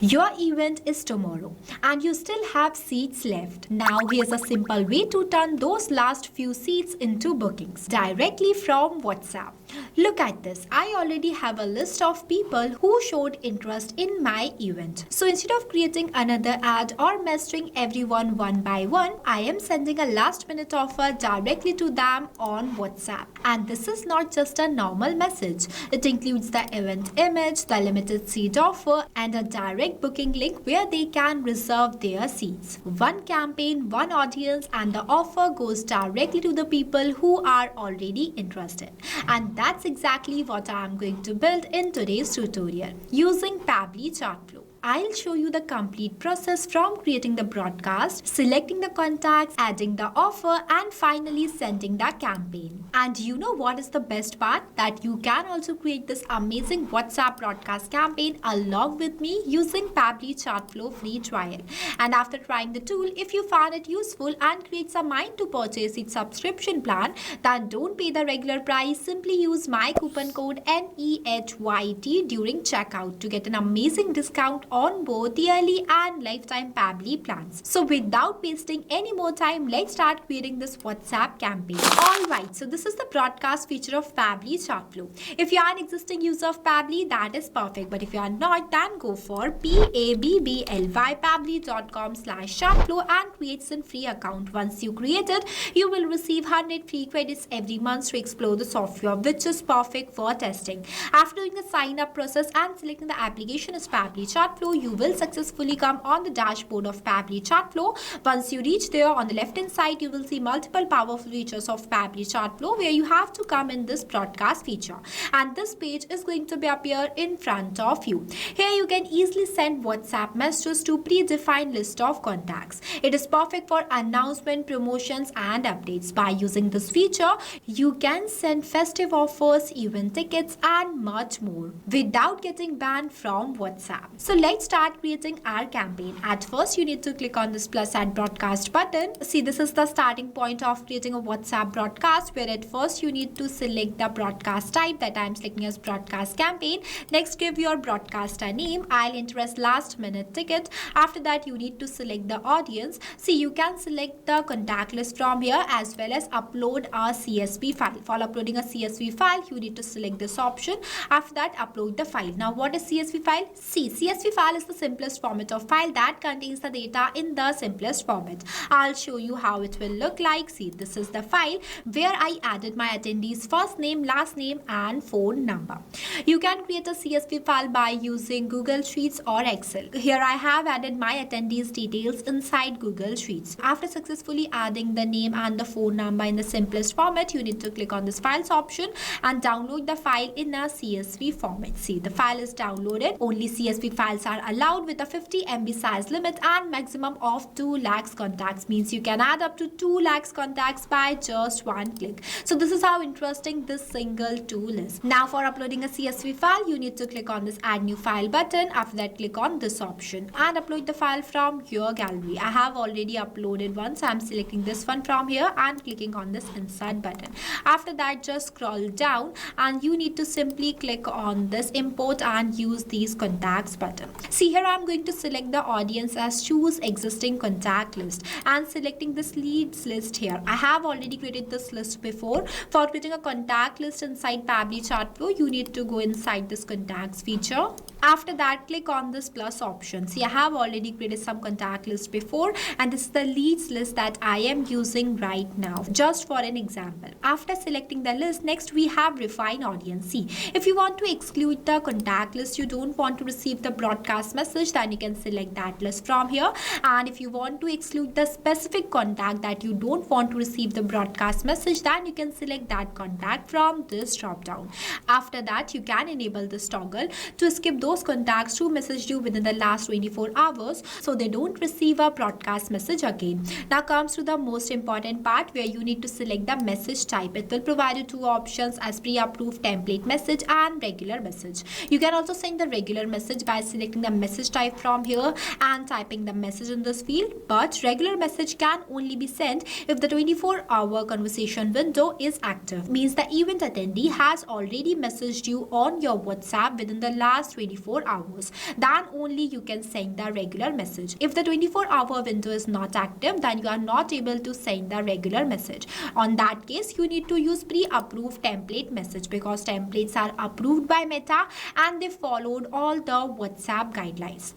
Your event is tomorrow and you still have seats left. Now here's a simple way to turn those last few seats into bookings directly from WhatsApp. Look at this. I already have a list of people who showed interest in my event. So instead of creating another ad or messaging everyone one by one, I am sending a last minute offer directly to them on WhatsApp. And this is not just a normal message. It includes the event image, the limited seat offer, and a direct booking link where they can reserve their seats. One campaign, one audience, and the offer goes directly to the people who are already interested. And that's exactly what I am going to build in today's tutorial using Pabbly Chatflow. I'll show you the complete process from creating the broadcast, selecting the contacts, adding the offer, and finally sending the campaign. And you know what is the best part? That you can also create this amazing WhatsApp broadcast campaign along with me using Pabbly Chatflow free trial. And after trying the tool, if you found it useful and creates a mind to purchase its subscription plan, then don't pay the regular price. Simply use my coupon code NEHYT during checkout to get an amazing discount on both yearly and lifetime Pabbly plans. So without wasting any more time, let's start creating this WhatsApp campaign. Alright, so this is the broadcast feature of Pabbly Chatflow. If you are an existing user of Pabbly, that is perfect. But if you are not, then go for pabbly.com/chatflow and create a free account. Once you create it, you will receive 100 free credits every month to explore the software, which is perfect for testing. After doing the sign up process and selecting the application as Pabbly Chatflow, you will successfully come on the dashboard of Pabbly Chatflow. Once you reach there, on the left hand side, you will see multiple powerful features of Pabbly Chatflow where you have to come in this broadcast feature. And this page is going to be appear in front of you. Here you can easily send WhatsApp messages to predefined list of contacts. It is perfect for announcement, promotions, and updates. By using this feature, you can send festive offers, event tickets, and much more without getting banned from WhatsApp. So let's start creating our campaign. At first, you need to click on this plus add broadcast button. See, this is the starting point of creating a WhatsApp broadcast, where at first you need to select the broadcast type that I'm selecting as broadcast campaign. Next, give your broadcaster name. I'll enter as last minute ticket. After that, you need to select the audience. See, you can select the contact list from here as well as upload a CSV file. For uploading a CSV file, you need to select this option. After that, upload the file. Now, what is CSV file? See, CSV file is the simplest format of file that contains the data in the simplest format. I'll show you how it will look like. See, this is the file where I added my attendees' first name, last name, and phone number. You can create a CSV file by using Google Sheets or Excel. Here I have added my attendees' details inside Google Sheets. After successfully adding the name and the phone number in the simplest format, you need to click on this files option and download the file in a CSV format. See, the file is downloaded. Only CSV files are allowed with a 50 MB size limit and maximum of 2 lakhs contacts. Means you can add up to 2 lakhs contacts by just one click. So this is how interesting this single tool is. Now for uploading a CSV file, you need to click on this add new file button. After that, click on this option and upload the file from your gallery. I have already uploaded one, so I'm selecting this one from here and clicking on this insert button. After that, just scroll down and you need to simply click on this import and use these contacts button. See, here I'm going to select the audience as choose existing contact list and selecting this leads list here. I have already created this list before. For creating a contact list inside Pabbly Chatflow, you need to go inside this contacts feature. After that, click on this plus option. See, I have already created some contact list before, and this is the leads list that I am using right now, just for an example. After selecting the list, next we have refine audience. See, if you want to exclude the contact list, you don't want to receive the broadcast message, then you can select that list from here. And if you want to exclude the specific contact that you don't want to receive the broadcast message, then you can select that contact from this drop down. After that, you can enable this toggle to skip those contacts who messaged you within the last 24 hours so they don't receive a broadcast message again. Now comes to the most important part where you need to select the message type. It will provide you two options as pre-approved template message and regular message. You can also send the regular message by selecting the message type from here and typing the message in this field, but regular message can only be sent if the 24-hour conversation window is active. Means the event attendee has already messaged you on your WhatsApp within the last 24 24 hours. Then only you can send the regular message. If the 24-hour window is not active, then you are not able to send the regular message. On that case, you need to use pre-approved template message, because templates are approved by Meta and they followed all the WhatsApp guidelines.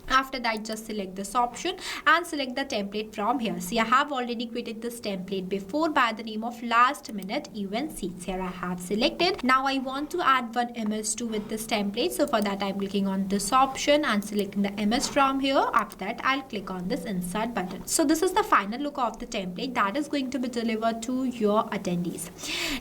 After that, just select this option and select the template from here. See, I have already created this template before by the name of last minute event seats. Here I have selected. Now I want to add one image to with this template. So for that, I'm clicking on this option and selecting the image from here. After that, I'll click on this insert button. So this is the final look of the template that is going to be delivered to your attendees.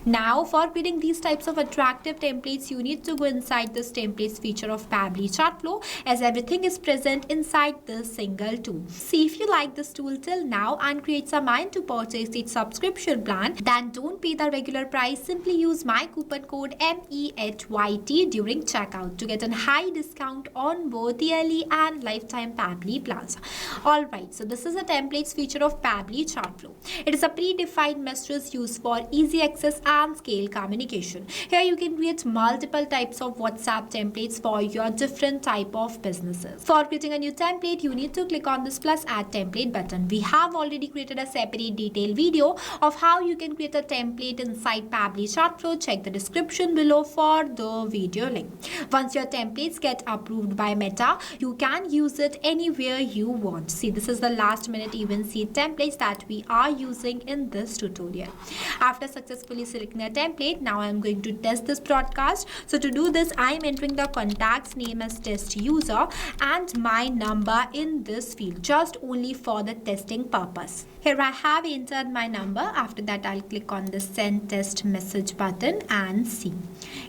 Now for creating these types of attractive templates, you need to go inside this templates feature of Pabbly Chatflow, as everything is present inside this single tool. See, if you like this tool till now and create some mind to purchase its subscription plan, then don't pay the regular price. Simply use my coupon code MEHYT during checkout to get a high discount on both yearly and lifetime Pabbly plans. Alright, so this is a templates feature of Pabbly Chatflow. It is a predefined message used for easy access and scale communication. Here you can create multiple types of WhatsApp templates for your different type of businesses. For creating a new template, you need to click on this plus add template button. We have already created a separate detailed video of how you can create a template inside Pabbly Chatflow. Check the description below for the video link. Once your templates get approved by Meta, you can use it anywhere you want. See, this is the last minute event seat templates that we are using in this tutorial. After successfully selecting a template, now I am going to test this broadcast. So to do this, I am entering the contact's name as test user and my number in this field, just only for the testing purpose. Here I have entered my number. After that, I'll click on the send test message button and see.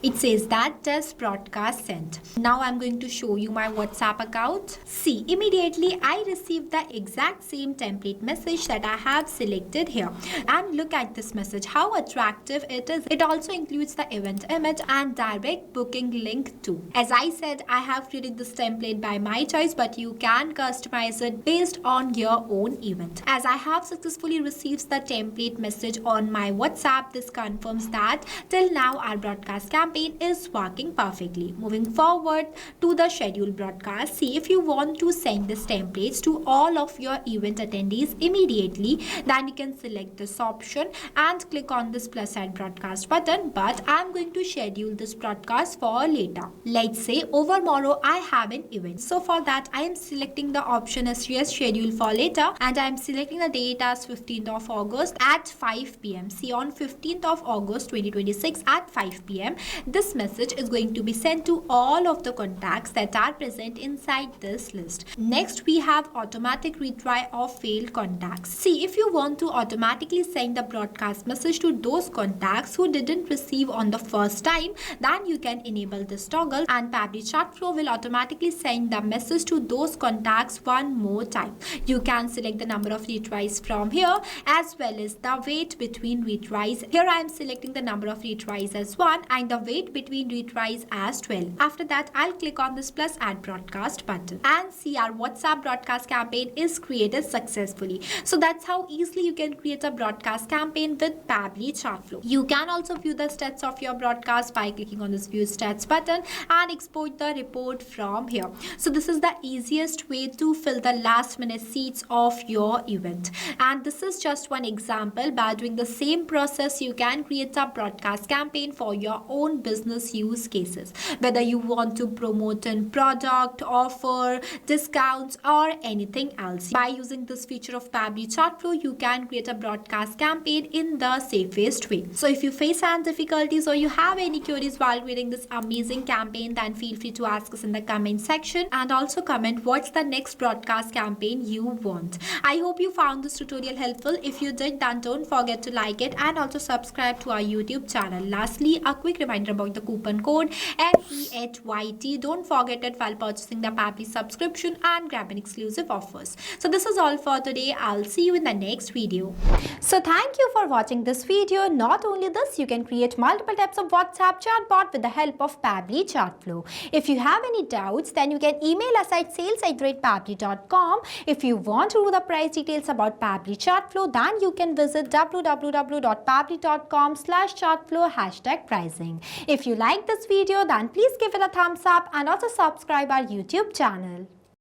It says that test broadcast sent. Now I'm going to show you my WhatsApp account. See, immediately I received the exact same template message that I have selected here. And look at this message, how attractive it is. It also includes the event image and direct booking link too. As I said, I have created this template by my choice, but you can customize it based on your own event. As I have successfully received the template message on my WhatsApp, this confirms that till now our broadcast campaign is working perfectly. Moving forward to the scheduled broadcast, see, if you want to send this templates to all of your event attendees immediately, then you can select this option and click on this plus add broadcast button. But I'm going to schedule this broadcast for later. Let's say over tomorrow I have an event. So for that, I am selecting the option as yes, schedule for later, and I am selecting the date as 15th of August at 5 p.m. See, on 15th of August 2026 at 5 p.m. this message is going to be sent to all of the contacts that are present inside this list. Next, we have automatic retry of failed contacts. See, if you want to automatically send the broadcast message to those contacts who didn't receive on the first time, then you can enable this toggle and Pabbly Chatflow will automatically send the message to those contacts one more time. You can select the number of retries from here as well as the wait between retries. Here I am selecting the number of retries as 1 and the wait between retries as 12. After that, I'll click on this plus add broadcast button and see our WhatsApp broadcast campaign is created successfully. So that's how easily you can create a broadcast campaign with Pabbly Chatflow. You can also view the stats of your broadcast by clicking on this view stats button and export the report from here. So this is the easiest way to fill the last minute seats of your event. And this is just one example. By doing the same process, you can create a broadcast campaign for your own business use cases. Whether you want to promote a product, offer, discounts or anything else. By using this feature of Pabbly Chatflow, you can create a broadcast campaign in the safest way. So if you face any difficulties or you have any queries while creating this amazing campaign, then feel free to ask us in the comment section and also comment what's the next broadcast campaign you want. I hope you found this tutorial helpful. If you did, then don't forget to like it and also subscribe to our YouTube channel. Lastly, a quick reminder about the coupon code MEHYT. Don't forget it while purchasing the Pabbly subscription and grab an exclusive offers. So this is all for today. I'll see you in the next video. So thank you for watching this video. Not only this, you can create multiple types of WhatsApp chatbot with the help of Pabbly Chatflow. If you have any doubts, then you can email us at website sales@pabbly.com. If you want to know the price details about Pabbly Chatflow, then you can visit www.pabbly.com/chatflow #pricing. If you like this video, then please give it a thumbs up and also subscribe our YouTube channel.